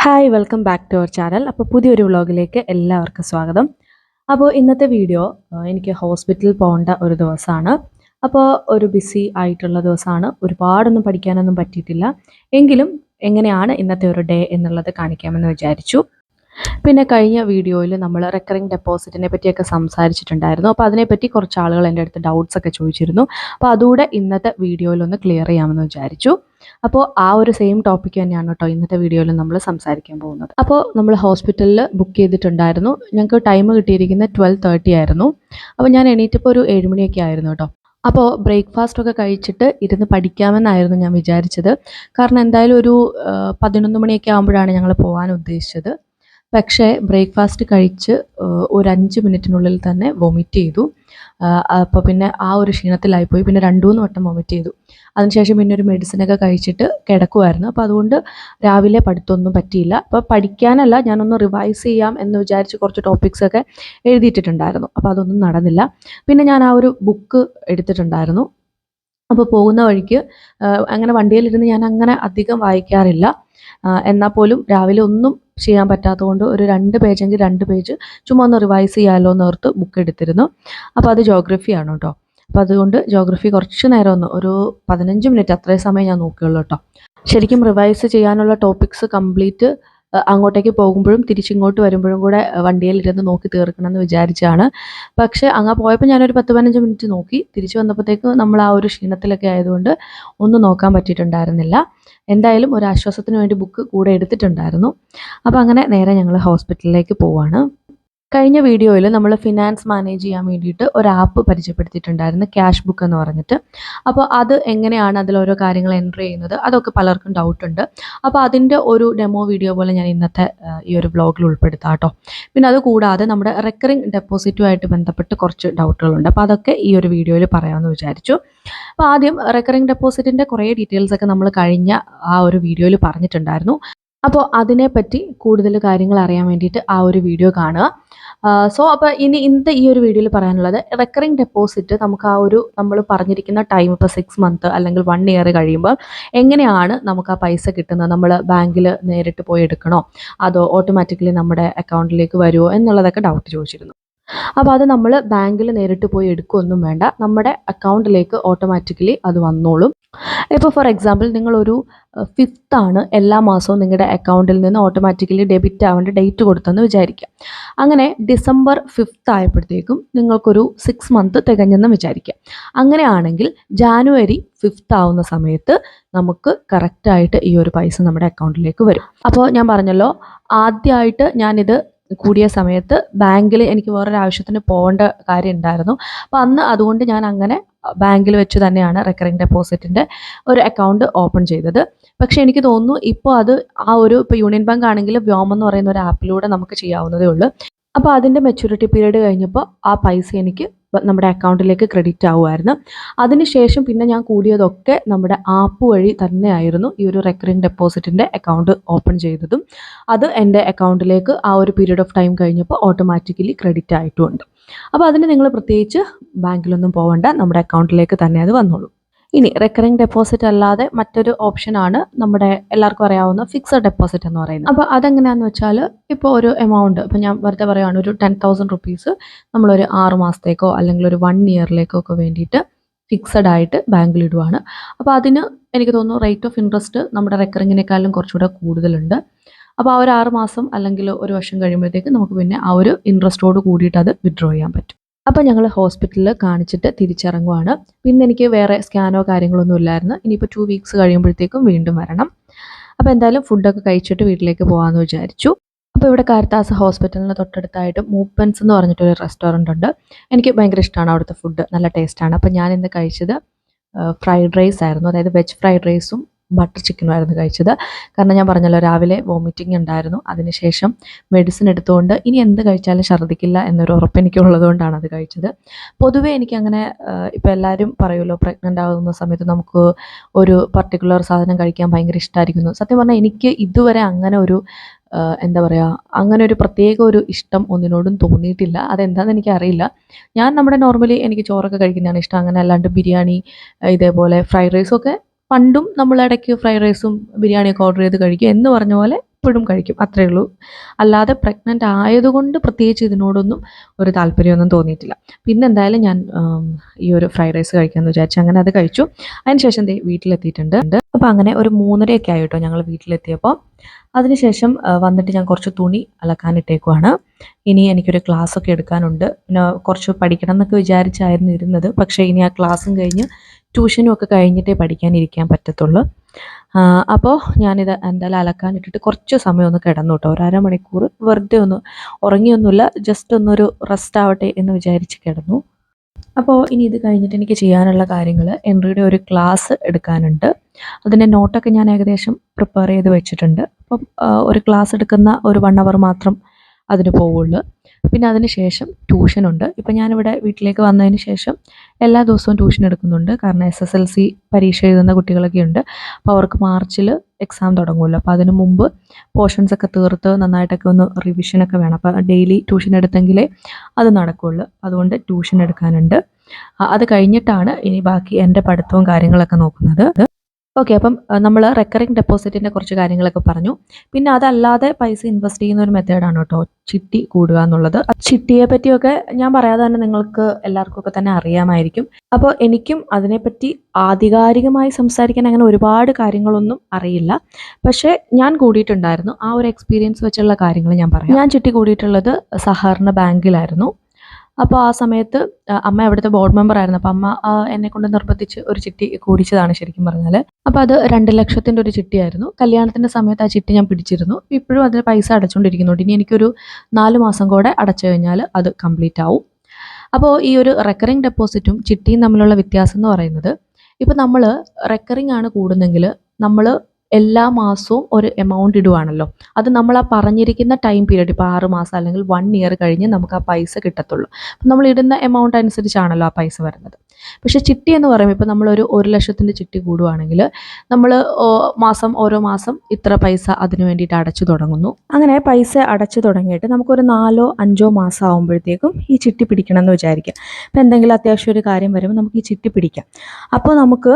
Hi welcome back to our channel. അപ്പോൾ പുതിയൊരു വ്ളോഗിലേക്ക് എല്ലാവർക്കും സ്വാഗതം. അപ്പോൾ ഇന്നത്തെ വീഡിയോ എനിക്ക് ഹോസ്പിറ്റലിൽ പോകേണ്ട ഒരു ദിവസമാണ്. അപ്പോൾ ഒരു ബിസി ആയിട്ടുള്ള ദിവസമാണ്. ഒരുപാടൊന്നും പഠിക്കാനൊന്നും പറ്റിയിട്ടില്ല. എങ്കിലും എങ്ങനെയാണ് ഇന്നത്തെ ഒരു ഡേ എന്നുള്ളത് കാണിക്കാമെന്ന് വിചാരിച്ചു. പിന്നെ കഴിഞ്ഞ വീഡിയോയിൽ നമ്മൾ റെക്കറിംഗ് ഡെപ്പോസിറ്റിനെ പറ്റിയൊക്കെ സംസാരിച്ചിട്ടുണ്ടായിരുന്നു. അപ്പോൾ അതിനെപ്പറ്റി കുറച്ച് ആളുകൾ എൻ്റെ അടുത്ത് ഡൗട്ട്സ് ഒക്കെ ചോദിച്ചിരുന്നു. അപ്പോൾ അതുകൂടെ ഇന്നത്തെ വീഡിയോയിലൊന്ന് ക്ലിയർ ചെയ്യാമെന്ന് വിചാരിച്ചു. അപ്പോൾ ആ ഒരു സെയിം ടോപ്പിക് തന്നെയാണ് കേട്ടോ ഇന്നത്തെ വീഡിയോയിൽ നമ്മൾ സംസാരിക്കാൻ പോകുന്നത്. അപ്പോൾ നമ്മൾ ഹോസ്പിറ്റലിൽ ബുക്ക് ചെയ്തിട്ടുണ്ടായിരുന്നു. ഞങ്ങൾക്ക് ടൈം കിട്ടിയിരിക്കുന്നത് 12:30 ആയിരുന്നു. അപ്പോൾ ഞാൻ എണീറ്റപ്പോൾ ഒരു 7 മണിയൊക്കെ ആയിരുന്നു കേട്ടോ. അപ്പോൾ ബ്രേക്ക്ഫാസ്റ്റ് ഒക്കെ കഴിച്ചിട്ട് ഇരുന്ന് പഠിക്കാമെന്നായിരുന്നു ഞാൻ വിചാരിച്ചത്. കാരണം എന്തായാലും ഒരു 11 മണിയൊക്കെ ആകുമ്പോഴാണ് ഞങ്ങൾ പോകാൻ ഉദ്ദേശിച്ചത്. പക്ഷേ ബ്രേക്ക്ഫാസ്റ്റ് കഴിച്ച് ഒരു 5 മിനിറ്റിനുള്ളിൽ തന്നെ വൊമിറ്റ് ചെയ്തു. അപ്പോൾ പിന്നെ ആ ഒരു ക്ഷീണത്തിലായിപ്പോയി. പിന്നെ 2-3 വട്ടം വൊമിറ്റ് ചെയ്തു. അതിനുശേഷം പിന്നെ ഒരു മെഡിസിനൊക്കെ കഴിച്ചിട്ട് കിടക്കുമായിരുന്നു. അപ്പോൾ അതുകൊണ്ട് രാവിലെ പഠിത്തമൊന്നും പറ്റിയില്ല. അപ്പോൾ പഠിക്കാനല്ല, ഞാനൊന്ന് റിവൈസ് ചെയ്യാം എന്ന് വിചാരിച്ച് കുറച്ച് ടോപ്പിക്സൊക്കെ എഴുതിയിട്ടിട്ടുണ്ടായിരുന്നു. അപ്പോൾ അതൊന്നും നടന്നില്ല. പിന്നെ ഞാൻ ആ ഒരു ബുക്ക് എടുത്തിട്ടുണ്ടായിരുന്നു. അപ്പോൾ പോകുന്ന വഴിക്ക് അങ്ങനെ വണ്ടിയിലിരുന്ന് ഞാൻ അങ്ങനെ അധികം വായിക്കാറില്ല. എന്നാൽ പോലും രാവിലെ ഒന്നും ചെയ്യാൻ പറ്റാത്തതുകൊണ്ട് ഒരു 2 പേജെങ്കിൽ 2 പേജ് ചുമ്മാ ഒന്ന് റിവൈസ് ചെയ്യാമല്ലോ എന്ന് ഓർത്ത് ബുക്ക് എടുത്തിരുന്നു. അപ്പോൾ അത് ജോഗ്രഫിയാണ് കേട്ടോ. അപ്പോൾ അതുകൊണ്ട് ജോഗ്രഫി കുറച്ച് നേരം ഒരു 15 മിനിറ്റ് അത്രയും സമയം ഞാൻ നോക്കുകയുള്ളൂ കേട്ടോ. ശരിക്കും റിവൈസ് ചെയ്യാനുള്ള ടോപ്പിക്സ് കംപ്ലീറ്റ് അങ്ങോട്ടേക്ക് പോകുമ്പോഴും തിരിച്ചിങ്ങോട്ട് വരുമ്പോഴും കൂടെ വണ്ടിയിലിരുന്ന് നോക്കി തീർക്കണം എന്ന് വിചാരിച്ചാണ്. പക്ഷേ അങ്ങ് പോയപ്പോൾ ഞാനൊരു 10-15 മിനിറ്റ് നോക്കി. തിരിച്ചു വന്നപ്പോഴത്തേക്ക് നമ്മൾ ആ ഒരു ക്ഷീണത്തിലൊക്കെ ആയതുകൊണ്ട് ഒന്നും നോക്കാൻ പറ്റിയിട്ടുണ്ടായിരുന്നില്ല. എന്തായാലും ഒരു ആശ്വാസത്തിന് വേണ്ടി ബുക്ക് കൂടെ എടുത്തിട്ടുണ്ടായിരുന്നു. അപ്പോൾ അങ്ങനെ നേരെ ഞങ്ങൾ ഹോസ്പിറ്റലിലേക്ക് പോവാണ്. കഴിഞ്ഞ വീഡിയോയിൽ നമ്മൾ ഫിനാൻസ് മാനേജ് ചെയ്യാൻ വേണ്ടിയിട്ട് ഒരു ആപ്പ് പരിചയപ്പെടുത്തിയിട്ടുണ്ടായിരുന്നു, ക്യാഷ് ബുക്ക് എന്ന് പറഞ്ഞിട്ട്. അപ്പോൾ അത് എങ്ങനെയാണ് അതിലോരോ കാര്യങ്ങൾ എൻ്റർ ചെയ്യുന്നത്, അതൊക്കെ പലർക്കും ഡൗട്ടുണ്ട്. അപ്പോൾ അതിൻ്റെ ഒരു ഡെമോ വീഡിയോ പോലെ ഞാൻ ഇന്നത്തെ ഈ ഒരു വ്ളോഗിൽ ഉൾപ്പെടുത്താം കേട്ടോ. പിന്നെ അത് കൂടാതെ നമ്മുടെ റെക്കറിംഗ് ഡെപ്പോസിറ്റുമായിട്ട് ബന്ധപ്പെട്ട് കുറച്ച് ഡൗട്ടുകളുണ്ട്. അപ്പോൾ അതൊക്കെ ഈ ഒരു വീഡിയോയിൽ പറയാമെന്ന് വിചാരിച്ചു. അപ്പോൾ ആദ്യം റെക്കറിംഗ് ഡെപ്പോസിറ്റിൻ്റെ കുറേ ഡീറ്റെയിൽസൊക്കെ നമ്മൾ കഴിഞ്ഞ ആ ഒരു വീഡിയോയിൽ പറഞ്ഞിട്ടുണ്ടായിരുന്നു. അപ്പോൾ അതിനെപ്പറ്റി കൂടുതൽ കാര്യങ്ങൾ അറിയാൻ വേണ്ടിയിട്ട് ആ ഒരു വീഡിയോ കാണുക. അപ്പോൾ ഇന്നത്തെ ഈ ഒരു വീഡിയോയിൽ പറയാനുള്ളത്, റെക്കറിംഗ് ഡെപ്പോസിറ്റ് നമുക്ക് ആ ഒരു നമ്മൾ പറഞ്ഞിരിക്കുന്ന ടൈം, ഇപ്പോൾ 6 മന്ത് അല്ലെങ്കിൽ 1 ഇയർ കഴിയുമ്പോൾ എങ്ങനെയാണ് നമുക്ക് ആ പൈസ കിട്ടുന്നത്? നമ്മൾ ബാങ്കിൽ നേരിട്ട് പോയി എടുക്കണോ, അതോ ഓട്ടോമാറ്റിക്കലി നമ്മുടെ അക്കൗണ്ടിലേക്ക് വരുമോ എന്നുള്ളതൊക്കെ ഡൗട്ട് ചോദിച്ചിരുന്നു. അപ്പോൾ അത് നമ്മൾ ബാങ്കിൽ നേരിട്ട് പോയി എടുക്കുകയൊന്നും വേണ്ട, നമ്മുടെ അക്കൗണ്ടിലേക്ക് ഓട്ടോമാറ്റിക്കലി അത് വന്നോളും. ഇപ്പോൾ ഫോർ എക്സാമ്പിൾ നിങ്ങളൊരു 5th ആണ് എല്ലാ മാസവും നിങ്ങളുടെ അക്കൗണ്ടിൽ നിന്ന് ഓട്ടോമാറ്റിക്കലി ഡെബിറ്റ് ആവേണ്ട ഡേറ്റ് കൊടുത്തെന്ന് വിചാരിക്കാം. അങ്ങനെ ഡിസംബർ 5th ആയപ്പോഴത്തേക്കും നിങ്ങൾക്കൊരു 6 മന്ത് തികഞ്ഞെന്ന് വിചാരിക്കാം. അങ്ങനെയാണെങ്കിൽ ജാനുവരി 5th ആവുന്ന സമയത്ത് നമുക്ക് കറക്റ്റായിട്ട് ഈ ഒരു പൈസ നമ്മുടെ അക്കൗണ്ടിലേക്ക് വരും. അപ്പോൾ ഞാൻ പറഞ്ഞല്ലോ, ആദ്യമായിട്ട് ഞാനിത് കൂടിയ സമയത്ത് ബാങ്കിൽ എനിക്ക് വേറൊരു ആവശ്യത്തിന് പോകേണ്ട കാര്യം ഉണ്ടായിരുന്നു. അപ്പോൾ അന്ന് അതുകൊണ്ട് ഞാൻ അങ്ങനെ ബാങ്കിൽ വെച്ച് തന്നെയാണ് റെക്കറിംഗ് ഡെപ്പോസിറ്റിൻ്റെ ഒരു അക്കൗണ്ട് ഓപ്പൺ ചെയ്തത്. പക്ഷേ എനിക്ക് തോന്നുന്നു ഇപ്പോൾ അത് ഇപ്പോൾ യൂണിയൻ ബാങ്ക് ആണെങ്കിൽ വ്യോമം എന്ന് പറയുന്ന ഒരു ആപ്പിലൂടെ നമുക്ക് ചെയ്യാവുന്നതേ ഉള്ളൂ. അപ്പോൾ അതിൻ്റെ മെച്യൂരിറ്റി പീരീഡ് കഴിഞ്ഞപ്പോൾ ആ പൈസ എനിക്ക് നമ്മുടെ അക്കൗണ്ടിലേക്ക് ക്രെഡിറ്റ് ആവുമായിരുന്നു. അതിനുശേഷം പിന്നെ ഞാൻ കൂടിയതൊക്കെ നമ്മുടെ ആപ്പ് വഴി തന്നെയായിരുന്നു ഈ ഒരു റെക്കറിംഗ് ഡെപ്പോസിറ്റിൻ്റെ അക്കൗണ്ട് ഓപ്പൺ ചെയ്തതും. അത് എൻ്റെ അക്കൗണ്ടിലേക്ക് ആ ഒരു പീരീഡ് ഓഫ് ടൈം കഴിഞ്ഞപ്പോൾ ഓട്ടോമാറ്റിക്കലി ക്രെഡിറ്റ് ആയിട്ടുമുണ്ട്. അപ്പോൾ അതിന് നിങ്ങൾ പ്രത്യേകിച്ച് ബാങ്കിലൊന്നും പോകണ്ട, നമ്മുടെ അക്കൗണ്ടിലേക്ക് തന്നെ അത് വന്നോളൂ. ഇനി റെക്കറിംഗ് ഡെപ്പോസിറ്റ് അല്ലാതെ മറ്റൊരു ഓപ്ഷനാണ് നമ്മുടെ എല്ലാവർക്കും അറിയാവുന്ന ഫിക്സഡ് ഡെപ്പോസിറ്റ് എന്ന് പറയുന്നത്. അപ്പോൾ അതെങ്ങനെയാണെന്ന് വെച്ചാൽ, ഇപ്പോൾ ഒരു എമൗണ്ട്, ഇപ്പോൾ ഞാൻ വെറുതെ പറയുകയാണ്, ഒരു 10,000 റുപ്പീസ് നമ്മളൊരു 6 മാസത്തേക്കോ അല്ലെങ്കിൽ ഒരു 1 ഇയറിലേക്കോ ഒക്കെ വേണ്ടിയിട്ട് ഫിക്സഡ് ആയിട്ട് ബാങ്കിൽ ഇടുവാണ്. അപ്പോൾ അതിന് എനിക്ക് തോന്നുന്നു റേറ്റ് ഓഫ് ഇൻട്രസ്റ്റ് നമ്മുടെ റെക്കറിങ്ങിനേക്കാളും കുറച്ചുകൂടെ കൂടുതലുണ്ട്. അപ്പോൾ ആ ഒരു 6 മാസം അല്ലെങ്കിൽ ഒരു വർഷം കഴിയുമ്പോഴത്തേക്ക് നമുക്ക് പിന്നെ ആ ഒരു ഇൻട്രസ്റ്റോട് കൂടിയിട്ട് അത് വിഡ്രോ ചെയ്യാൻ പറ്റും. അപ്പോൾ ഞങ്ങൾ ഹോസ്പിറ്റലിൽ കാണിച്ചിട്ട് തിരിച്ചിറങ്ങുവാണ്. പിന്നെ എനിക്ക് വേറെ സ്കാനോ കാര്യങ്ങളൊന്നും ഇല്ലായിരുന്നു. ഇനിയിപ്പോൾ 2 വീക്സ് കഴിയുമ്പോഴത്തേക്കും വീണ്ടും വരണം. അപ്പോൾ എന്തായാലും ഫുഡൊക്കെ കഴിച്ചിട്ട് വീട്ടിലേക്ക് പോകാമെന്ന് വിചാരിച്ചു. അപ്പോൾ ഇവിടെ കാരിത്താസ് ഹോസ്പിറ്റലിന് തൊട്ടടുത്തായിട്ട് മൂപ്പൻസ് എന്ന് പറഞ്ഞിട്ടൊരു റെസ്റ്റോറൻ്റ് ഉണ്ട്. എനിക്ക് ഭയങ്കര ഇഷ്ടമാണ് അവിടുത്തെ ഫുഡ്, നല്ല ടേസ്റ്റാണ്. അപ്പോൾ ഞാൻ ഇന്ന് കഴിച്ചത് ഫ്രൈഡ് റൈസ് ആയിരുന്നു. അതായത് വെജ് ഫ്രൈഡ് റൈസും ബട്ടർ ചിക്കനുമായിരുന്നു കഴിച്ചത്. കാരണം ഞാൻ പറഞ്ഞല്ലോ, രാവിലെ വോമിറ്റിംഗ് ഉണ്ടായിരുന്നു. അതിനുശേഷം മെഡിസിൻ എടുത്തുകൊണ്ട് ഇനി എന്ത് കഴിച്ചാലും ഛർദ്ദിക്കില്ല എന്നൊരു ഉറപ്പ് എനിക്കുള്ളത് കൊണ്ടാണ് അത് കഴിച്ചത്. പൊതുവേ എനിക്കങ്ങനെ ഇപ്പോൾ എല്ലാവരും പറയുമല്ലോ, പ്രഗ്നൻ്റ് ആകുന്ന സമയത്ത് നമുക്ക് ഒരു പർട്ടിക്കുലർ സാധനം കഴിക്കാൻ ഭയങ്കര ഇഷ്ടമായിരിക്കുന്നു. സത്യം പറഞ്ഞാൽ എനിക്ക് ഇതുവരെ അങ്ങനെ ഒരു എന്താ പറയുക, അങ്ങനെ ഒരു പ്രത്യേക ഒരു ഇഷ്ടം ഒന്നിനോടും തോന്നിയിട്ടില്ല. അതെന്താണെന്ന് എനിക്കറിയില്ല. ഞാൻ നമ്മുടെ നോർമലി എനിക്ക് ചോറൊക്കെ കഴിക്കുന്നതാണ് ഇഷ്ടം. അങ്ങനെ അല്ലാണ്ട് ബിരിയാണി, ഇതേപോലെ ഫ്രൈഡ് റൈസും ഒക്കെ പണ്ടും നമ്മൾ ഇടയ്ക്ക് ഫ്രൈഡ് റൈസും ബിരിയാണിയൊക്കെ ഓർഡർ ചെയ്ത് കഴിക്കും എന്ന് പറഞ്ഞ പോലെ വല്ലപ്പോഴും കഴിക്കും, അത്രയേ ഉള്ളൂ. അല്ലാതെ പ്രഗ്നൻ്റ് ആയതുകൊണ്ട് പ്രത്യേകിച്ച് ഇതിനോടൊന്നും ഒരു താല്പര്യമൊന്നും തോന്നിയിട്ടില്ല. പിന്നെ എന്തായാലും ഞാൻ ഈ ഒരു ഫ്രൈഡ് റൈസ് കഴിക്കാമെന്ന് വിചാരിച്ചു, അങ്ങനെ അത് കഴിച്ചു. അതിനുശേഷം ദേ വീട്ടിലെത്തിയിട്ടുണ്ട്. അപ്പോൾ അങ്ങനെ ഒരു 3:30 ആയി കേട്ടോ ഞങ്ങൾ വീട്ടിലെത്തിയപ്പോൾ. അതിനുശേഷം വന്നിട്ട് ഞാൻ കുറച്ച് തുണി അലക്കാനിട്ടേക്കുവാണ്. ഇനി എനിക്കൊരു ക്ലാസ് ഒക്കെ എടുക്കാനുണ്ട്. പിന്നെ കുറച്ച് പഠിക്കണം എന്നൊക്കെ വിചാരിച്ചായിരുന്നു ഇരുന്നത്. പക്ഷേ ഇനി ആ ക്ലാസ്സും കഴിഞ്ഞ് ട്യൂഷനും ഒക്കെ കഴിഞ്ഞിട്ടേ പഠിക്കാനിരിക്കാൻ പറ്റത്തുള്ളൂ. അപ്പോൾ ഞാനിത് എന്തായാലും അലക്കാനിട്ടിട്ട് കുറച്ച് സമയം ഒന്ന് കിടന്നു കേട്ടോ. ഒരു അരമണിക്കൂർ വെറുതെ ഒന്ന് ഉറങ്ങിയൊന്നുമില്ല, ജസ്റ്റ് ഒന്നൊരു റെസ്റ്റ് ആവട്ടെ എന്ന് വിചാരിച്ച് കിടന്നു. അപ്പോൾ ഇനി ഇത് കഴിഞ്ഞിട്ട് എനിക്ക് ചെയ്യാനുള്ള കാര്യങ്ങൾ, എൻട്രിയുടെ ഒരു ക്ലാസ് എടുക്കാനുണ്ട്. അതിൻ്റെ നോട്ടൊക്കെ ഞാൻ ഏകദേശം പ്രിപ്പയർ ചെയ്ത് വെച്ചിട്ടുണ്ട്. അപ്പം ഒരു ക്ലാസ് എടുക്കുന്ന ഒരു 1 അവർ മാത്രം അതിന് പോവുള്ളൂ. പിന്നെ അതിന് ശേഷം ട്യൂഷനുണ്ട്. ഇപ്പം ഞാനിവിടെ വീട്ടിലേക്ക് വന്നതിന് ശേഷം എല്ലാ ദിവസവും ട്യൂഷൻ എടുക്കുന്നുണ്ട്. കാരണം SSLC പരീക്ഷ എഴുതുന്ന കുട്ടികളൊക്കെ ഉണ്ട്. അപ്പോൾ അവർക്ക് മാർച്ചിൽ എക്സാം തുടങ്ങുമല്ലോ. അപ്പോൾ അതിന് മുമ്പ് പോർഷൻസ് ഒക്കെ തീർത്ത് നന്നായിട്ടൊക്കെ ഒന്ന് റിവിഷനൊക്കെ വേണം. അപ്പോൾ ഡെയിലി ട്യൂഷൻ എടുത്തെങ്കിലേ അത് നടക്കുകയുള്ളൂ. അതുകൊണ്ട് ട്യൂഷൻ എടുക്കാനുണ്ട്. അത് കഴിഞ്ഞിട്ടാണ് ഇനി ബാക്കി എൻ്റെ പഠിത്തവും കാര്യങ്ങളൊക്കെ നോക്കുന്നത്. ഓക്കെ, അപ്പം നമ്മൾ റെക്കറിംഗ് ഡെപ്പോസിറ്റിൻ്റെ കുറച്ച് കാര്യങ്ങളൊക്കെ പറഞ്ഞു. പിന്നെ അതല്ലാതെ പൈസ ഇൻവെസ്റ്റ് ചെയ്യുന്ന ഒരു മെത്തേഡാണ് കേട്ടോ ചിട്ടി കൂടുക എന്നുള്ളത്. ചിട്ടിയെ പറ്റിയൊക്കെ ഞാൻ പറയാതെ തന്നെ നിങ്ങൾക്ക് എല്ലാവർക്കും ഒക്കെ തന്നെ അറിയാമായിരിക്കും. അപ്പോൾ എനിക്കും അതിനെപ്പറ്റി ആധികാരികമായി സംസാരിക്കാൻ അങ്ങനെ ഒരുപാട് കാര്യങ്ങളൊന്നും അറിയില്ല. പക്ഷേ ഞാൻ കൂടിയിട്ടുണ്ടായിരുന്നു. ആ ഒരു എക്സ്പീരിയൻസ് വെച്ചുള്ള കാര്യങ്ങൾ ഞാൻ പറയാം. ഞാൻ ചിട്ടി കൂടിയിട്ടുള്ളത് സഹകരണ ബാങ്കിലായിരുന്നു. അപ്പോൾ ആ സമയത്ത് അമ്മ അവിടുത്തെ ബോർഡ് മെമ്പർ ആയിരുന്നു. അപ്പോൾ അമ്മ എന്നെ കൊണ്ട് നിർബന്ധിച്ച് ഒരു ചിട്ടി കൂടിച്ചതാണ് ശരിക്കും പറഞ്ഞാൽ. അപ്പോൾ അത് 2 ലക്ഷത്തിൻ്റെ ഒരു ചിട്ടിയായിരുന്നു. കല്യാണത്തിൻ്റെ സമയത്ത് ആ ചിട്ടി ഞാൻ പിടിച്ചിരുന്നു. ഇപ്പോഴും അതിന് പൈസ അടച്ചുകൊണ്ടിരിക്കുന്നുണ്ട്. ഇനി എനിക്കൊരു 4 മാസം കൂടെ അടച്ചു കഴിഞ്ഞാൽ അത് കംപ്ലീറ്റ് ആവും. അപ്പോൾ ഈ ഒരു റെക്കറിംഗ് ഡെപ്പോസിറ്റും ചിട്ടിയും തമ്മിലുള്ള വ്യത്യാസം എന്ന് പറയുന്നത്, ഇപ്പോൾ നമ്മൾ റെക്കറിംഗ് ആണ് കൂടുന്നെങ്കിൽ നമ്മൾ എല്ലാ മാസവും ഒരു എമൗണ്ട് ഇടുവാണല്ലോ. അത് നമ്മൾ ആ പറഞ്ഞിരിക്കുന്ന ടൈം പീരീഡ്, ഇപ്പോൾ 6 മാസം അല്ലെങ്കിൽ 1 ഇയർ കഴിഞ്ഞ് നമുക്ക് ആ പൈസ കിട്ടത്തുള്ളൂ. അപ്പം നമ്മൾ ഇടുന്ന എമൗണ്ട് അനുസരിച്ചാണല്ലോ ആ പൈസ വരുന്നത്. പക്ഷേ ചിട്ടി എന്ന് പറയുമ്പോൾ ഇപ്പോൾ നമ്മളൊരു 1 ലക്ഷത്തിൻ്റെ ചിട്ടി കൂടുവാണെങ്കിൽ നമ്മൾ ഓരോ മാസം ഇത്ര പൈസ അതിന് വേണ്ടിയിട്ട് അടച്ചു തുടങ്ങുന്നു. അങ്ങനെ പൈസ അടച്ചു തുടങ്ങിയിട്ട് നമുക്കൊരു 4-5 മാസം ആകുമ്പോഴത്തേക്കും ഈ ചിട്ടി പിടിക്കണം എന്ന് വിചാരിക്കാം. ഇപ്പോൾ എന്തെങ്കിലും അത്യാവശ്യം ഒരു കാര്യം വരുമ്പോൾ നമുക്ക് ഈ ചിട്ടി പിടിക്കാം. അപ്പോൾ നമുക്ക്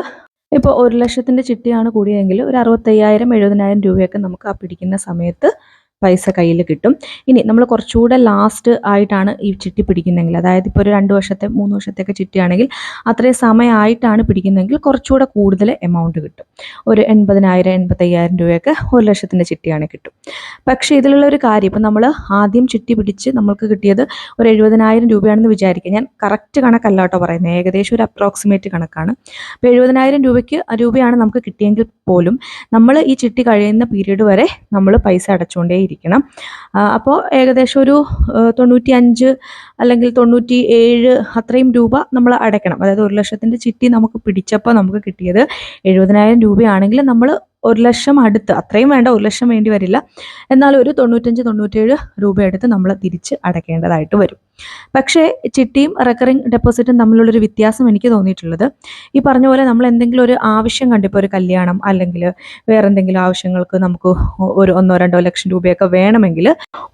ഇപ്പോൾ 1 ലക്ഷത്തിൻ്റെ ചിട്ടിയാണ് കൂടിയതെങ്കിൽ ഒരു 65,000-70,000 രൂപയൊക്കെ നമുക്ക് ആ പിടിക്കുന്ന സമയത്ത് പൈസ കയ്യിൽ കിട്ടും. ഇനി നമ്മൾ കുറച്ചുകൂടെ ലാസ്റ്റ് ആയിട്ടാണ് ഈ ചിട്ടി പിടിക്കുന്നതെങ്കിൽ, അതായത് ഇപ്പോൾ ഒരു 2 വർഷത്തെ 3 വർഷത്തെയൊക്കെ ചിട്ടിയാണെങ്കിൽ അത്രയും സമയമായിട്ടാണ് പിടിക്കുന്നതെങ്കിൽ കുറച്ചുകൂടെ കൂടുതൽ എമൗണ്ട് കിട്ടും. ഒരു 80,000-85,000 രൂപയൊക്കെ 1 ലക്ഷത്തിൻ്റെ ചിട്ടിയാണ് കിട്ടും. പക്ഷേ ഇതിലുള്ള ഒരു കാര്യം, ഇപ്പം നമ്മൾ ആദ്യം ചിട്ടി പിടിച്ച് നമ്മൾക്ക് കിട്ടിയത് ഒരു 70,000 രൂപയാണെന്ന് വിചാരിക്കുക. ഞാൻ കറക്റ്റ് കണക്കല്ല കേട്ടോ പറയുന്നത്, ഏകദേശം ഒരു അപ്രോക്സിമേറ്റ് കണക്കാണ്. അപ്പോൾ 70,000 രൂപയാണ് നമുക്ക് കിട്ടിയെങ്കിൽ പോലും നമ്മൾ ഈ ചിട്ടി കഴിയുന്ന പീരീഡ് വരെ നമ്മൾ പൈസ അടച്ചുകൊണ്ടേ ഇരിക്കണം. അപ്പോൾ ഏകദേശം ഒരു 95 അല്ലെങ്കിൽ 97 അത്രയും രൂപ നമ്മൾ അടയ്ക്കണം. അതായത് 1 ലക്ഷത്തിൻ്റെ ചിട്ടി നമുക്ക് പിടിച്ചപ്പോൾ നമുക്ക് കിട്ടിയത് 70,000 രൂപയാണെങ്കിൽ നമ്മൾ 1 ലക്ഷം അടുത്ത്, അത്രയും വേണ്ട, 1 ലക്ഷം വേണ്ടി വരില്ല, എന്നാലും ഒരു 95-97 രൂപ എടുത്ത് നമ്മൾ തിരിച്ച് അടയ്ക്കേണ്ടതായിട്ട് വരും. പക്ഷേ ചിട്ടിയും റെക്കറിംഗ് ഡെപ്പോസിറ്റും തമ്മിലുള്ളൊരു വ്യത്യാസം എനിക്ക് തോന്നിയിട്ടുള്ളത്, ഈ പറഞ്ഞ പോലെ നമ്മൾ എന്തെങ്കിലും ഒരു ആവശ്യം കണ്ടിപ്പോൾ ഒരു കല്യാണം അല്ലെങ്കിൽ വേറെ എന്തെങ്കിലും ആവശ്യങ്ങൾക്ക് നമുക്ക് ഒരു 1-2 ലക്ഷം രൂപയൊക്കെ വേണമെങ്കിൽ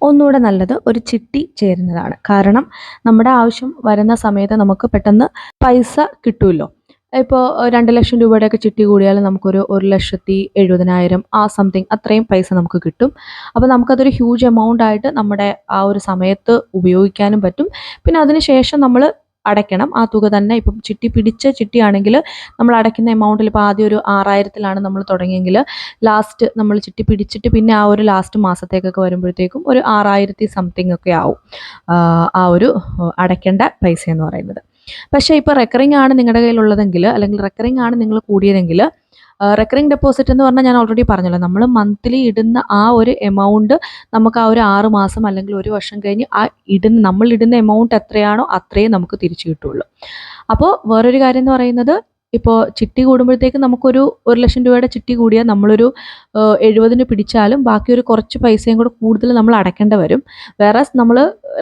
ഒന്നുകൂടെ നല്ലത് ഒരു ചിട്ടി ചേരുന്നതാണ്. കാരണം നമ്മുടെ ആവശ്യം വരുന്ന സമയത്ത് നമുക്ക് പെട്ടെന്ന് പൈസ കിട്ടുമല്ലോ. ഇപ്പോൾ 2 ലക്ഷം രൂപയുടെയൊക്കെ ചിട്ടി കൂടിയാൽ നമുക്കൊരു 1,70,000 ആ സംതിങ് അത്രയും പൈസ നമുക്ക് കിട്ടും. അപ്പോൾ നമുക്കതൊരു ഹ്യൂജ് എമൗണ്ട് ആയിട്ട് നമ്മുടെ ആ ഒരു സമയത്ത് ഉപയോഗിക്കാനും പറ്റും. പിന്നെ അതിന് ശേഷം നമ്മൾ അടയ്ക്കണം ആ തുക തന്നെ. ഇപ്പം ചിട്ടി പിടിച്ച ചിട്ടിയാണെങ്കിൽ നമ്മൾ അടയ്ക്കുന്ന എമൗണ്ടിൽ ഇപ്പോൾ ആദ്യം ഒരു 6,000-ത്തിലാണ് നമ്മൾ തുടങ്ങിയെങ്കിൽ ലാസ്റ്റ് നമ്മൾ ചിട്ടി പിടിച്ചിട്ട് പിന്നെ ആ ഒരു ലാസ്റ്റ് മാസത്തേക്കൊക്കെ വരുമ്പോഴത്തേക്കും ഒരു 6,000 സംതിങ് ഒക്കെ ആവും ആ ഒരു അടയ്ക്കേണ്ട പൈസ എന്ന് പറയുന്നത്. പക്ഷേ ഇപ്പോൾ റെക്കറിംഗ് ആണ് നിങ്ങളുടെ കയ്യിലുള്ളതെങ്കിൽ, അല്ലെങ്കിൽ റെക്കറിംഗ് ആണ് നിങ്ങൾ കൂടിയതെങ്കിൽ, റെക്കറിംഗ് ഡെപ്പോസിറ്റ് എന്ന് പറഞ്ഞാൽ ഞാൻ ഓൾറെഡി പറഞ്ഞല്ലോ, നമ്മൾ മന്ത്ലി ഇടുന്ന ആ ഒരു എമൗണ്ട് നമുക്ക് ആ ഒരു 6 മാസം അല്ലെങ്കിൽ 1 വർഷം കഴിഞ്ഞ് ആ നമ്മൾ ഇടുന്ന എമൗണ്ട് എത്രയാണോ അത്രയും നമുക്ക് തിരിച്ചു കിട്ടുള്ളൂ. അപ്പോൾ വേറൊരു കാര്യം എന്ന് പറയുന്നത്, ഇപ്പോൾ ചിട്ടി കൂടുമ്പോഴത്തേക്ക് നമുക്കൊരു 1 ലക്ഷം രൂപയുടെ ചിട്ടി കൂടിയാൽ നമ്മളൊരു 70-ന് പിടിച്ചാലും ബാക്കി ഒരു കുറച്ച് പൈസയും കൂടെ കൂടുതൽ നമ്മൾ അടയ്ക്കേണ്ടി വരും. വേറെ നമ്മൾ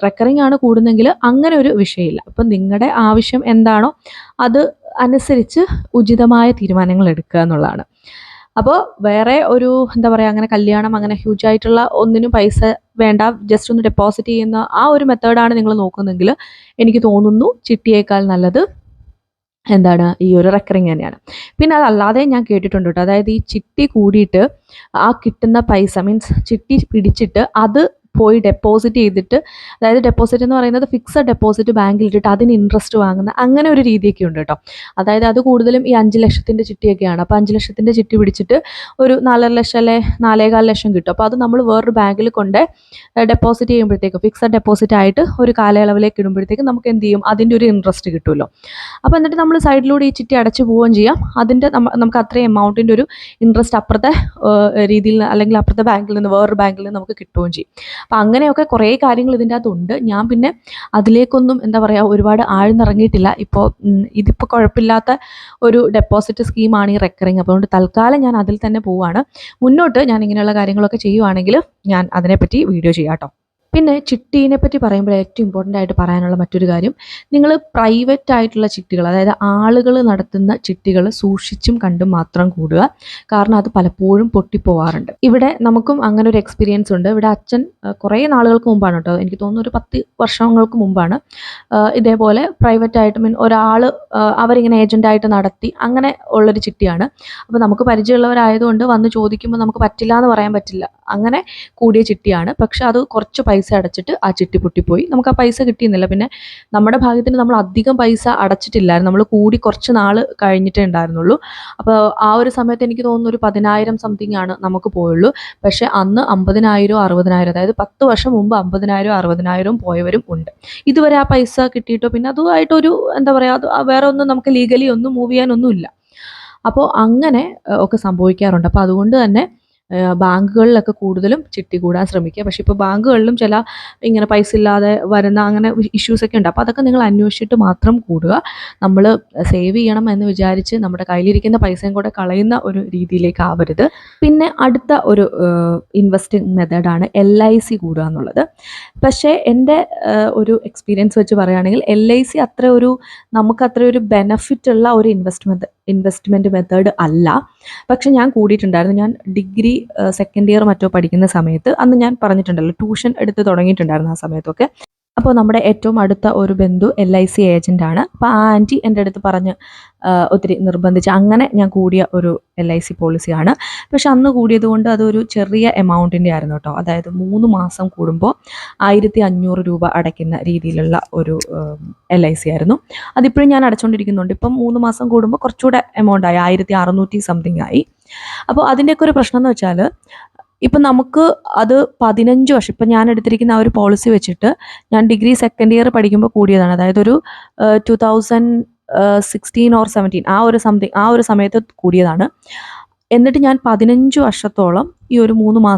റെക്കറിംഗ് ആണ് കൂടുന്നെങ്കിൽ അങ്ങനെ ഒരു വിഷയമില്ല. അപ്പം നിങ്ങളുടെ ആവശ്യം എന്താണോ അത് അനുസരിച്ച് ഉചിതമായ തീരുമാനങ്ങൾ എടുക്കുക എന്നുള്ളതാണ്. അപ്പോൾ വേറെ ഒരു എന്താ പറയുക, അങ്ങനെ കല്യാണം അങ്ങനെ ഹ്യൂജ് ആയിട്ടുള്ള ഒന്നിനും പൈസ വേണ്ട, ജസ്റ്റ് ഒന്ന് ഡെപ്പോസിറ്റ് ചെയ്യുന്ന ആ ഒരു മെത്തേഡാണ് നിങ്ങൾ നോക്കുന്നതെങ്കിൽ എനിക്ക് തോന്നുന്നു ചിട്ടിയേക്കാൾ നല്ലത് എന്താണ് ഈ ഒരു റെക്കറിങ് തന്നെയാണ്. പിന്നെ അതല്ലാതെ ഞാൻ കേട്ടിട്ടുണ്ട് കേട്ടോ. അതായത് ഈ ചിട്ടി കൂടിയിട്ട് ആ കിട്ടുന്ന പൈസ മീൻസ് ചിട്ടി പിടിച്ചിട്ട് അത് പോയി ഡെപ്പോസിറ്റ് ചെയ്തിട്ട്, അതായത് ഡെപ്പോസിറ്റ് എന്ന് പറയുന്നത് ഫിക്സഡ് ഡെപ്പോസിറ്റ് ബാങ്കിൽ ഇട്ടിട്ട് അതിന് ഇൻട്രസ്റ്റ് വാങ്ങുന്ന അങ്ങനെ ഒരു രീതിയൊക്കെ ഉണ്ട് കേട്ടോ. അതായത് അത് കൂടുതലും ഈ 5 ലക്ഷത്തിൻ്റെ ചിട്ടിയൊക്കെയാണ്. അപ്പോൾ 5 ലക്ഷത്തിൻ്റെ ചിട്ടി പിടിച്ചിട്ട് ഒരു 4.5 ലക്ഷം അല്ലെ 4.25 ലക്ഷം കിട്ടും. അപ്പോൾ അത് നമ്മൾ വേറൊരു ബാങ്കിൽ കൊണ്ട് ഡെപ്പോസിറ്റ് ചെയ്യുമ്പോഴത്തേക്ക് ഫിക്സഡ് ഡെപ്പോസിറ്റ് ആയിട്ട് ഒരു കാലയളവിലേക്ക് ഇടുമ്പോഴത്തേക്ക് നമുക്ക് എന്ത് ചെയ്യും, അതിൻ്റെ ഒരു ഇൻട്രസ്റ്റ് കിട്ടുമല്ലോ. അപ്പോൾ എന്നിട്ട് നമ്മൾ സൈഡിലൂടെ ഈ ചിട്ടി അടച്ചു പോവുകയും ചെയ്യാം. അതിൻ്റെ നമുക്ക് അത്രയും എമൗണ്ടിൻ്റെ ഒരു ഇൻട്രസ്റ്റ് അപ്പുറത്തെ രീതിയിൽ അല്ലെങ്കിൽ അപ്പുറത്തെ ബാങ്കിൽ നിന്ന് വേറൊരു ബാങ്കിൽ നിന്ന് നമുക്ക് കിട്ടുകയും ചെയ്യും. അപ്പം അങ്ങനെയൊക്കെ കുറേ കാര്യങ്ങൾ ഇതിൻ്റെ അകത്തുണ്ട്. ഞാൻ പിന്നെ അതിലേക്കൊന്നും എന്താ പറയുക ഒരുപാട് ആഴ്ന്നിറങ്ങിയിട്ടില്ല. ഇപ്പോൾ ഇതിപ്പോൾ കുഴപ്പമില്ലാത്ത ഒരു ഡെപ്പോസിറ്റ് സ്കീമാണ് ഈ റെക്കറിങ്. അപ്പോൾ അതുകൊണ്ട് തൽക്കാലം ഞാൻ അതിൽ തന്നെ പോവുകയാണ്. മുന്നോട്ട് ഞാൻ ഇങ്ങനെയുള്ള കാര്യങ്ങളൊക്കെ ചെയ്യുവാണെങ്കിൽ ഞാൻ അതിനെപ്പറ്റി വീഡിയോ ചെയ്യാം കേട്ടോ. പിന്നെ ചിട്ടീനെ പറ്റി പറയുമ്പോൾ ഏറ്റവും ഇമ്പോർട്ടൻ്റ് ആയിട്ട് പറയാനുള്ള മറ്റൊരു കാര്യം, നിങ്ങൾ പ്രൈവറ്റ് ആയിട്ടുള്ള ചിട്ടികൾ, അതായത് ആളുകൾ നടത്തുന്ന ചിട്ടികൾ സൂക്ഷിച്ചും കണ്ടും മാത്രം കൂടുക. കാരണം അത് പലപ്പോഴും പൊട്ടിപ്പോവാറുണ്ട്. ഇവിടെ നമുക്കും അങ്ങനെ ഒരു എക്സ്പീരിയൻസ് ഉണ്ട്. ഇവിടെ അച്ഛൻ കുറേ നാളുകൾക്ക് മുമ്പാണ് കേട്ടോ, എനിക്ക് തോന്നുന്നു ഒരു 10 വർഷങ്ങൾക്ക് മുമ്പാണ് ഇതേപോലെ പ്രൈവറ്റ് ആയിട്ട് ഒരാൾ അവരിങ്ങനെ ഏജൻ്റായിട്ട് നടത്തി അങ്ങനെ ഉള്ളൊരു ചിട്ടിയാണ്. അപ്പോൾ നമുക്ക് പരിചയമുള്ളവരായതുകൊണ്ട് വന്ന് ചോദിക്കുമ്പോൾ നമുക്ക് പറ്റില്ല എന്ന് പറയാൻ പറ്റില്ല. അങ്ങനെ കൂടിയ ചിട്ടിയാണ്. പക്ഷെ അത് കുറച്ച് പൈസ അടച്ചിട്ട് ആ ചിട്ടി പൊട്ടിപ്പോയി. നമുക്ക് ആ പൈസ കിട്ടിയിരുന്നില്ല. പിന്നെ നമ്മുടെ ഭാഗ്യത്തിന് നമ്മൾ അധികം പൈസ അടച്ചിട്ടില്ലായിരുന്നു. നമ്മൾ കൂടി കുറച്ച് നാൾ കഴിഞ്ഞിട്ടേ ഉണ്ടായിരുന്നുള്ളൂ. അപ്പോൾ ആ ഒരു സമയത്ത് എനിക്ക് തോന്നുന്നു ഒരു 10,000 സംതിങ് ആണ് നമുക്ക് പോയുള്ളൂ. പക്ഷെ അന്ന് 50,000 60,000, അതായത് 10 വർഷം മുമ്പ് 50,000 60,000 പോയവരും ഉണ്ട്. ഇതുവരെ ആ പൈസ കിട്ടിയിട്ടോ പിന്നെ അതുമായിട്ടൊരു എന്താ പറയുക, അത് വേറെ ഒന്നും നമുക്ക് ലീഗലി ഒന്നും മൂവ് ചെയ്യാനൊന്നുമില്ല. അപ്പോൾ അങ്ങനെ ഒക്കെ സംഭവിക്കാറുണ്ട്. അപ്പോൾ അതുകൊണ്ട് തന്നെ ബാങ്കുകളിലൊക്കെ കൂടുതലും ചിട്ടി കൂടാൻ ശ്രമിക്കുക. പക്ഷേ ഇപ്പോൾ ബാങ്കുകളിലും ചില ഇങ്ങനെ പൈസ ഇല്ലാതെ വരുന്ന അങ്ങനെ ഇഷ്യൂസൊക്കെ ഉണ്ട്. അപ്പോൾ അതൊക്കെ നിങ്ങൾ അന്വേഷിച്ചിട്ട് മാത്രം കൂടുക. നമ്മൾ സേവ് ചെയ്യണം എന്ന് വിചാരിച്ച് നമ്മുടെ കയ്യിലിരിക്കുന്ന പൈസയും കൂടെ കളയുന്ന ഒരു രീതിയിലേക്ക് ആവരുത്. പിന്നെ അടുത്ത ഒരു ഇൻവെസ്റ്റിംഗ് മെത്തേഡാണ് LIC കൂടുക എന്നുള്ളത്. പക്ഷേ എൻ്റെ ഒരു എക്സ്പീരിയൻസ് വെച്ച് പറയുകയാണെങ്കിൽ LIC നമുക്കത്ര ഒരു ബെനഫിറ്റ് ഉള്ള ഒരു ഇൻവെസ്റ്റ്മെൻറ്റ് മെത്തേഡ് അല്ല. പക്ഷെ ഞാൻ കൂടിയിട്ടുണ്ടായിരുന്നു. ഞാൻ ഡിഗ്രി സെക്കൻഡ് ഇയർ മറ്റോ പഠിക്കുന്ന സമയത്ത്, അന്ന് ഞാൻ പറഞ്ഞിട്ടുണ്ടല്ലോ ട്യൂഷൻ എടുത്ത് തുടങ്ങിയിട്ടുണ്ടായിരുന്നു ആ സമയത്തൊക്കെ. അപ്പോൾ നമ്മുടെ ഏറ്റവും അടുത്ത ഒരു ബന്ധു LIC ഏജൻ്റാണ്. അപ്പോൾ ആ ആൻറ്റി എൻ്റെ അടുത്ത് പറഞ്ഞ് ഒത്തിരി നിർബന്ധിച്ച് അങ്ങനെ ഞാൻ കൂടിയ ഒരു LIC പോളിസിയാണ്. പക്ഷെ അന്ന് കൂടിയത് കൊണ്ട് അതൊരു ചെറിയ എമൗണ്ടിൻ്റെ ആയിരുന്നു കേട്ടോ. അതായത് 3 മാസം കൂടുമ്പോൾ 1,500 രൂപ അടയ്ക്കുന്ന രീതിയിലുള്ള ഒരു LIC ആയിരുന്നു. അതിപ്പോഴും ഞാൻ അടച്ചുകൊണ്ടിരിക്കുന്നുണ്ട്. ഇപ്പം 3 മാസം കൂടുമ്പോൾ കുറച്ചുകൂടെ എമൗണ്ട് ആയി, 1,600 സംതിങ് ആയി. അപ്പോൾ അതിൻ്റെയൊക്കെ ഒരു പ്രശ്നം എന്ന് വെച്ചാൽ ഇപ്പം നമുക്ക് അത് 15 വർഷം, ഇപ്പം ഞാൻ എടുത്തിരിക്കുന്ന ആ ഒരു പോളിസി വെച്ചിട്ട് ഞാൻ ഡിഗ്രി സെക്കൻഡ് ഇയർ പഠിക്കുമ്പോൾ കൂടിയതാണ്. അതായത് ഒരു 2016 ഓർ 17 ആ ഒരു സമയത്ത് കൂടിയതാണ്. എന്നിട്ട് ഞാൻ 15 വർഷത്തോളം ഈ ഒരു 3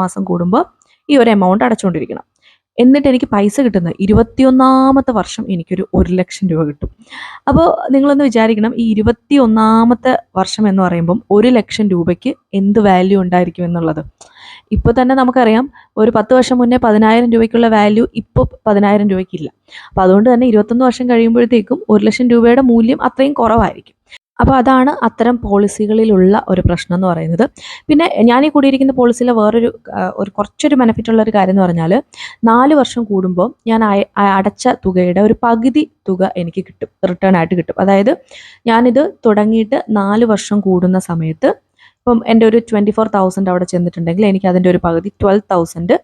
മാസം കൂടുമ്പോൾ ഈ ഒരു എമൗണ്ട് അടച്ചുകൊണ്ടിരിക്കണം. എന്നിട്ട് എനിക്ക് പൈസ കിട്ടുന്നത് 21ാമത്തെ വർഷം എനിക്കൊരു 1,00,000 രൂപ കിട്ടും. അപ്പോൾ നിങ്ങളൊന്ന് വിചാരിക്കണം, ഈ 21ാമത്തെ വർഷം എന്ന് പറയുമ്പം 1,00,000 രൂപയ്ക്ക് എന്ത് വാല്യൂ ഉണ്ടായിരിക്കും എന്നുള്ളത്. ഇപ്പോൾ തന്നെ നമുക്കറിയാം ഒരു 10 വർഷം മുന്നേ 10,000 രൂപയ്ക്കുള്ള വാല്യൂ ഇപ്പോൾ 10,000 രൂപയ്ക്കില്ല. അപ്പോൾ അതുകൊണ്ട് തന്നെ 21 വർഷം കഴിയുമ്പോഴത്തേക്കും 1,00,000 രൂപയുടെ മൂല്യം അത്രയും കുറവായിരിക്കും. അപ്പോൾ അതാണ് അത്തരം പോളിസികളിലുള്ള ഒരു പ്രശ്നം എന്ന് പറയുന്നത്. പിന്നെ ഞാൻ ഈ കൂടിയിരിക്കുന്ന പോളിസിയിലെ വേറൊരു കുറച്ചൊരു ബെനിഫിറ്റുള്ള ഒരു കാര്യം എന്ന് പറഞ്ഞാൽ 4 വർഷം കൂടുമ്പോൾ ഞാൻ അടച്ച തുകയുടെ ഒരു പകുതി തുക എനിക്ക് കിട്ടും, റിട്ടേൺ ആയിട്ട് കിട്ടും. അതായത് ഞാനിത് തുടങ്ങിയിട്ട് 4 വർഷം കൂടുന്ന സമയത്ത് ഇപ്പം എൻ്റെ ഒരു 24,000 അവിടെ ചെന്നിട്ടുണ്ടെങ്കിൽ എനിക്ക് അതിൻ്റെ ഒരു പകുതി 12,000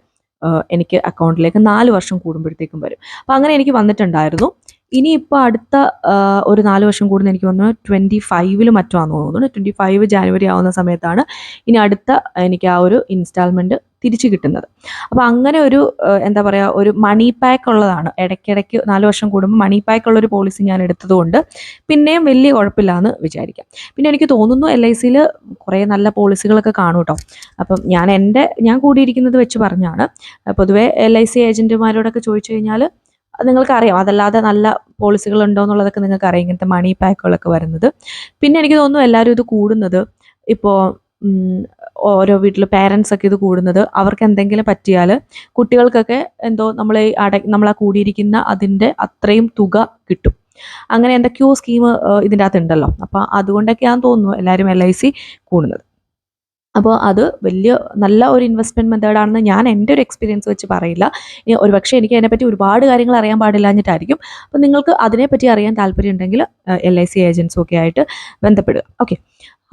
എനിക്ക് അക്കൗണ്ടിലേക്ക് 4 വർഷം കൂടുമ്പോഴത്തേക്കും വരും. അപ്പോൾ അങ്ങനെ എനിക്ക് വന്നിട്ടുണ്ടായിരുന്നു. ഇനിയിപ്പോൾ അടുത്ത ഒരു 4 വർഷം കൂടുന്ന എനിക്ക് തോന്നുന്നു 25 മറ്റാണെന്ന് തോന്നുന്നു. 25 ജാനുവരി ആവുന്ന സമയത്താണ് ഇനി അടുത്ത എനിക്ക് ആ ഒരു ഇൻസ്റ്റാൾമെൻറ്റ് തിരിച്ചു കിട്ടുന്നത്. അപ്പോൾ അങ്ങനെ ഒരു എന്താ പറയുക, ഒരു മണി പാക്ക് ഉള്ളതാണ്. ഇടയ്ക്കിടയ്ക്ക് 4 വർഷം കൂടുമ്പോൾ മണി പാക്ക് ഉള്ളൊരു പോളിസി ഞാൻ എടുത്തതുകൊണ്ട് പിന്നെയും വലിയ കുഴപ്പമില്ല എന്ന് വിചാരിക്കാം. പിന്നെ എനിക്ക് തോന്നുന്നു LICയിൽ കുറേ നല്ല പോളിസികളൊക്കെ കാണും കേട്ടോ. അപ്പം ഞാൻ കൂടിയിരിക്കുന്നത് വെച്ച് പറഞ്ഞാണ്. പൊതുവേ LIC ഏജൻറ്റുമാരോടൊക്കെ ചോദിച്ചു കഴിഞ്ഞാൽ നിങ്ങൾക്കറിയാം, അതല്ലാതെ നല്ല പോളിസികൾ ഉണ്ടോ എന്നുള്ളതൊക്കെ നിങ്ങൾക്കറിയാം, ഇങ്ങനത്തെ മണി പാക്കുകളൊക്കെ വരുന്നത്. പിന്നെ എനിക്ക് തോന്നുന്നു എല്ലാവരും ഇത് കൂടുന്നത് ഇപ്പോൾ ഓരോ വീട്ടിൽ പേരൻസ് ഒക്കെ ഇത് കൂടുന്നത് അവർക്ക് എന്തെങ്കിലും പറ്റിയാൽ കുട്ടികൾക്കൊക്കെ എന്തോ നമ്മൾ ആ കൂടിയിരിക്കുന്ന അതിൻ്റെ അത്രയും തുക കിട്ടും. അങ്ങനെ എന്തൊക്കെയോ സ്കീം ഇതിൻ്റെ അകത്തുണ്ടല്ലോ. അപ്പോൾ അതുകൊണ്ടൊക്കെയാണെന്ന് തോന്നുന്നു എല്ലാവരും LIC കൂടുന്നത്. അപ്പോൾ അത് വലിയ നല്ല ഒരു ഇൻവെസ്റ്റ്മെൻറ്റ് മെത്തേഡാണെന്ന് ഞാൻ എൻ്റെ ഒരു എക്സ്പീരിയൻസ് വെച്ച് പറയില്ല. ഒരു പക്ഷേ എനിക്ക് അതിനെപ്പറ്റി ഒരുപാട് കാര്യങ്ങൾ അറിയാൻ പാടില്ലാഞ്ഞിട്ടായിരിക്കും. അപ്പോൾ നിങ്ങൾക്ക് അതിനെപ്പറ്റി അറിയാൻ താല്പര്യം ഉണ്ടെങ്കിൽ LIC ഏജൻസും ഒക്കെ ആയിട്ട് ബന്ധപ്പെടുക. ഓക്കെ,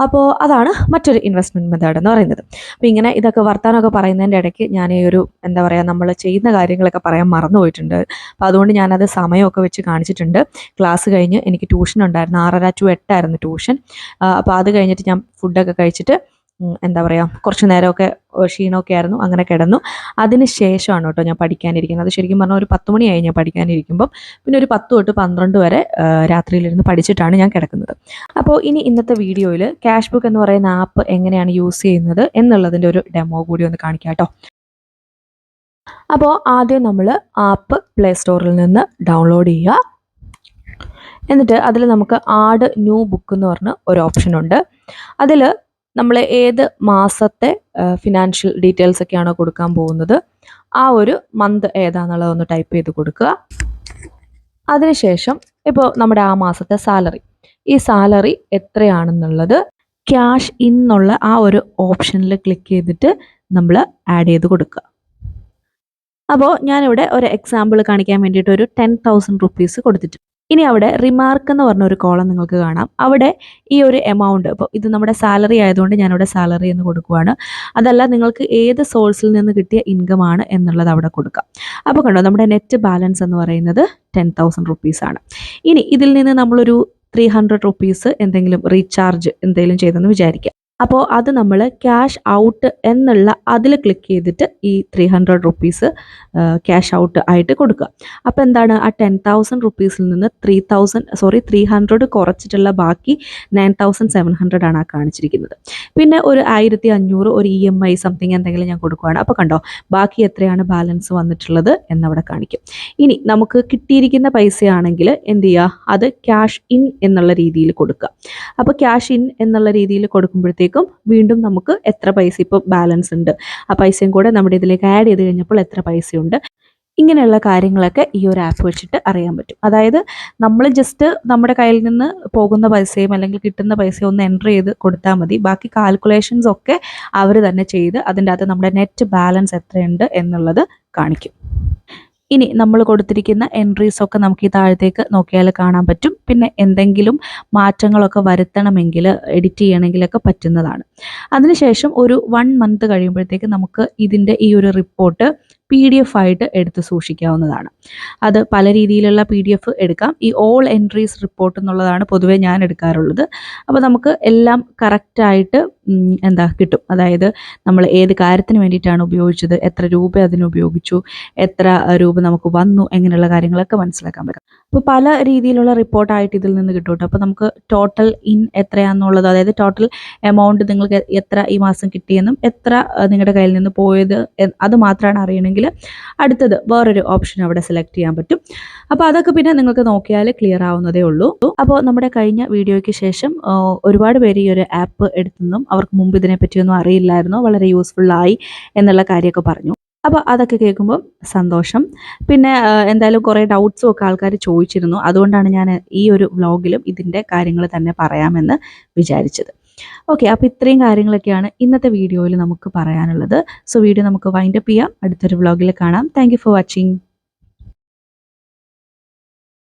അപ്പോൾ അതാണ് മറ്റൊരു ഇൻവെസ്റ്റ്മെൻറ്റ് മെത്തേഡ് എന്ന് പറയുന്നത്. അപ്പോൾ ഇങ്ങനെ ഇതൊക്കെ വർത്താനമൊക്കെ പറയുന്നതിൻ്റെ ഇടയ്ക്ക് ഞാൻ ഈ ഒരു എന്താ പറയുക, നമ്മൾ ചെയ്യുന്ന കാര്യങ്ങളൊക്കെ പറയാൻ മറന്നു പോയിട്ടുണ്ട്. അപ്പോൾ അതുകൊണ്ട് ഞാനത് സമയമൊക്കെ വെച്ച് കാണിച്ചിട്ടുണ്ട്. ക്ലാസ് കഴിഞ്ഞ് എനിക്ക് ട്യൂഷൻ ഉണ്ടായിരുന്നു, 6:30 to 8 ആയിരുന്നു ട്യൂഷൻ. അപ്പോൾ അത് കഴിഞ്ഞിട്ട് ഞാൻ ഫുഡൊക്കെ കഴിച്ചിട്ട് എന്താ പറയുക, കുറച്ച് നേരമൊക്കെ ക്ഷീണമൊക്കെ ആയിരുന്നു, അങ്ങനെ കിടന്നു. അതിന് ശേഷമാണ് കേട്ടോ ഞാൻ പഠിക്കാനിരിക്കുന്നത്. ശരിക്കും പറഞ്ഞാൽ ഒരു 10 മണിയായി ഞാൻ പഠിക്കാനിരിക്കുമ്പം. പിന്നെ ഒരു 10 തൊട്ട് 12 വരെ രാത്രിയിലിരുന്ന് പഠിച്ചിട്ടാണ് ഞാൻ കിടക്കുന്നത്. അപ്പോൾ ഇനി ഇന്നത്തെ വീഡിയോയിൽ ക്യാഷ് ബുക്ക് എന്ന് പറയുന്ന ആപ്പ് എങ്ങനെയാണ് യൂസ് ചെയ്യുന്നത് എന്നുള്ളതിൻ്റെ ഒരു ഡെമോ കൂടി ഒന്ന് കാണിക്കാം കേട്ടോ. അപ്പോൾ ആദ്യം നമ്മൾ ആപ്പ് പ്ലേ സ്റ്റോറിൽ നിന്ന് ഡൗൺലോഡ് ചെയ്യുക. എന്നിട്ട് അതിൽ നമുക്ക് ആഡ് ന്യൂ ബുക്ക് എന്ന് പറഞ്ഞ ഒരു ഓപ്ഷൻ ഉണ്ട്. അതിൽ നമ്മൾ ഏത് മാസത്തെ ഫിനാൻഷ്യൽ ഡീറ്റെയിൽസ് ഒക്കെയാണോ കൊടുക്കാൻ പോകുന്നത്, ആ ഒരു മന്ത് ഏതാണെന്നുള്ളതൊന്ന് ടൈപ്പ് ചെയ്ത് കൊടുക്കുക. അതിനുശേഷം ഇപ്പോൾ നമ്മുടെ ആ മാസത്തെ സാലറി, ഈ സാലറി എത്രയാണെന്നുള്ളത് ക്യാഷ് ഇൻ എന്നുള്ള ആ ഒരു ഓപ്ഷനിൽ ക്ലിക്ക് ചെയ്തിട്ട് നമ്മൾ ആഡ് ചെയ്ത് കൊടുക്കുക. അപ്പോൾ ഞാനിവിടെ ഒരു എക്സാമ്പിൾ കാണിക്കാൻ വേണ്ടിയിട്ട് ഒരു 10,000 റുപ്പീസ് കൊടുത്തിട്ടുണ്ട്. ഇനി അവിടെ റിമാർക്ക് എന്ന് പറഞ്ഞ ഒരു കോളം നിങ്ങൾക്ക് കാണാം. അവിടെ ഈ ഒരു എമൗണ്ട്, ഇപ്പോൾ ഇത് നമ്മുടെ സാലറി ആയതുകൊണ്ട് ഞാനിവിടെ സാലറി എന്ന് കൊടുക്കുവാണ്. അതല്ല നിങ്ങൾക്ക് ഏത് സോഴ്സിൽ നിന്ന് കിട്ടിയ ഇൻകം ആണ് എന്നുള്ളത് അവിടെ കൊടുക്കാം. അപ്പോൾ കണ്ടോ, നമ്മുടെ നെറ്റ് ബാലൻസ് എന്ന് പറയുന്നത് 10,000 റുപ്പീസാണ്. ഇനി ഇതിൽ നിന്ന് നമ്മളൊരു 300 റുപ്പീസ് എന്തെങ്കിലും റീചാർജ് എന്തെങ്കിലും ചെയ്തെന്ന് വിചാരിക്കാം. അപ്പോൾ അത് നമ്മൾ ക്യാഷ് ഔട്ട് എന്നുള്ള അതിൽ ക്ലിക്ക് ചെയ്തിട്ട് ഈ 300 റുപ്പീസ് ക്യാഷ് ഔട്ട് ആയിട്ട് കൊടുക്കുക. അപ്പോൾ എന്താണ്, ആ 10,000 റുപ്പീസിൽ നിന്ന് 300 കുറച്ചിട്ടുള്ള ബാക്കി 9,700 ആണ് ആ കാണിച്ചിരിക്കുന്നത്. പിന്നെ ഒരു 1,500 ഒരു EMI സംതിങ് എന്തെങ്കിലും ഞാൻ കൊടുക്കുകയാണ്. അപ്പോൾ കണ്ടോ, ബാക്കി എത്രയാണ് ബാലൻസ് വന്നിട്ടുള്ളത് എന്നവിടെ കാണിക്കും. ഇനി നമുക്ക് കിട്ടിയിരിക്കുന്ന പൈസയാണെങ്കിൽ എന്ത് ചെയ്യുക, അത് ക്യാഷ് ഇൻ എന്നുള്ള രീതിയിൽ കൊടുക്കുക. അപ്പോൾ ക്യാഷ് ഇൻ എന്നുള്ള രീതിയിൽ കൊടുക്കുമ്പോഴത്തേക്കും വീണ്ടും നമുക്ക് എത്ര പൈസ ഇപ്പോൾ ബാലൻസ് ഉണ്ട്, ആ പൈസയും കൂടെ നമ്മുടെ ഇതിലേക്ക് ആഡ് ചെയ്ത് കഴിഞ്ഞപ്പോൾ എത്ര പൈസയുണ്ട്, ഇങ്ങനെയുള്ള കാര്യങ്ങളൊക്കെ ഈ ഒരു ആപ്പ് വെച്ചിട്ട് അറിയാൻ പറ്റും. അതായത് നമ്മൾ ജസ്റ്റ് നമ്മുടെ കയ്യിൽ നിന്ന് പോകുന്ന പൈസയും അല്ലെങ്കിൽ കിട്ടുന്ന പൈസയും ഒന്ന് എൻ്റർ ചെയ്ത് കൊടുത്താൽ മതി. ബാക്കി കാൽക്കുലേഷൻസ് ഒക്കെ അവർ തന്നെ ചെയ്ത് അതിൻ്റെ അകത്ത് നമ്മുടെ നെറ്റ് ബാലൻസ് എത്രയുണ്ട് എന്നുള്ളത് കാണിക്കും. ഇനി നമ്മൾ കൊടുത്തിരിക്കുന്ന എൻട്രീസ് ഒക്കെ നമുക്ക് ഈ താഴത്തേക്ക് നോക്കിയാൽ കാണാൻ പറ്റും. പിന്നെ എന്തെങ്കിലും മാറ്റങ്ങളൊക്കെ വരുത്തണമെങ്കിൽ എഡിറ്റ് ചെയ്യണമെങ്കിലൊക്കെ പറ്റുന്നതാണ്. അതിനുശേഷം ഒരു 1 മന്ത് കഴിയുമ്പോഴത്തേക്ക് നമുക്ക് ഇതിൻ്റെ ഈ ഒരു റിപ്പോർട്ട് PDF ആയിട്ട് എടുത്ത് സൂക്ഷിക്കാവുന്നതാണ്. അത് പല രീതിയിലുള്ള PDF എടുക്കാം. ഈ ഓൾ എൻട്രീസ് റിപ്പോർട്ട് എന്നുള്ളതാണ് പൊതുവേ ഞാൻ എടുക്കാറുള്ളത്. അപ്പോൾ നമുക്ക് എല്ലാം കറക്റ്റായിട്ട് കിട്ടും. അതായത് നമ്മൾ ഏത് കാര്യത്തിന് വേണ്ടിയിട്ടാണ് ഉപയോഗിച്ചത്, എത്ര രൂപ അതിന് ഉപയോഗിച്ചു, എത്ര രൂപ നമുക്ക് വന്നു, എങ്ങനെയുള്ള കാര്യങ്ങളൊക്കെ മനസ്സിലാക്കാൻ പറ്റും. അപ്പോൾ പല രീതിയിലുള്ള റിപ്പോർട്ടായിട്ട് ഇതിൽ നിന്ന് കിട്ടും കേട്ടോ. അപ്പോൾ നമുക്ക് ടോട്ടൽ ഇൻ എത്രയാണെന്നുള്ളത്, അതായത് ടോട്ടൽ എമൗണ്ട് നിങ്ങൾക്ക് എത്ര ഈ മാസം കിട്ടിയെന്നും എത്ര നിങ്ങളുടെ കയ്യിൽ നിന്ന് പോയത് അത് മാത്രമാണ് അറിയണമെങ്കിൽ അടുത്തത് വേറൊരു ഓപ്ഷൻ അവിടെ സെലക്ട് ചെയ്യാൻ പറ്റും. അപ്പോൾ അതൊക്കെ പിന്നെ നിങ്ങൾക്ക് നോക്കിയാൽ ക്ലിയർ ആവുന്നതേ ഉള്ളൂ. അപ്പോൾ നമ്മുടെ കഴിഞ്ഞ വീഡിയോയ്ക്ക് ശേഷം ഒരുപാട് പേര് ഈ ഒരു ആപ്പ് എടുത്തെന്നും അവർക്ക് മുമ്പ് ഇതിനെപ്പറ്റിയൊന്നും അറിയില്ലായിരുന്നോ, വളരെ യൂസ്ഫുള്ളായി എന്നുള്ള കാര്യമൊക്കെ പറഞ്ഞു. അപ്പോൾ അതൊക്കെ കേൾക്കുമ്പോൾ സന്തോഷം. പിന്നെ എന്തായാലും കുറേ ഡൗട്ട്സും ഒക്കെ ആൾക്കാർ ചോദിച്ചിരുന്നു. അതുകൊണ്ടാണ് ഞാൻ ഈ ഒരു വ്ലോഗിലും ഇതിൻ്റെ കാര്യങ്ങൾ തന്നെ പറയാമെന്ന് വിചാരിച്ചത്. ഓക്കെ, അപ്പോൾ ഇത്രയും കാര്യങ്ങളൊക്കെയാണ് ഇന്നത്തെ വീഡിയോയിൽ നമുക്ക് പറയാനുള്ളത്. സോ വീഡിയോ നമുക്ക് വൈൻഡപ്പ് ചെയ്യാം. അടുത്തൊരു വ്ലോഗിൽ കാണാം. Thank you for watching.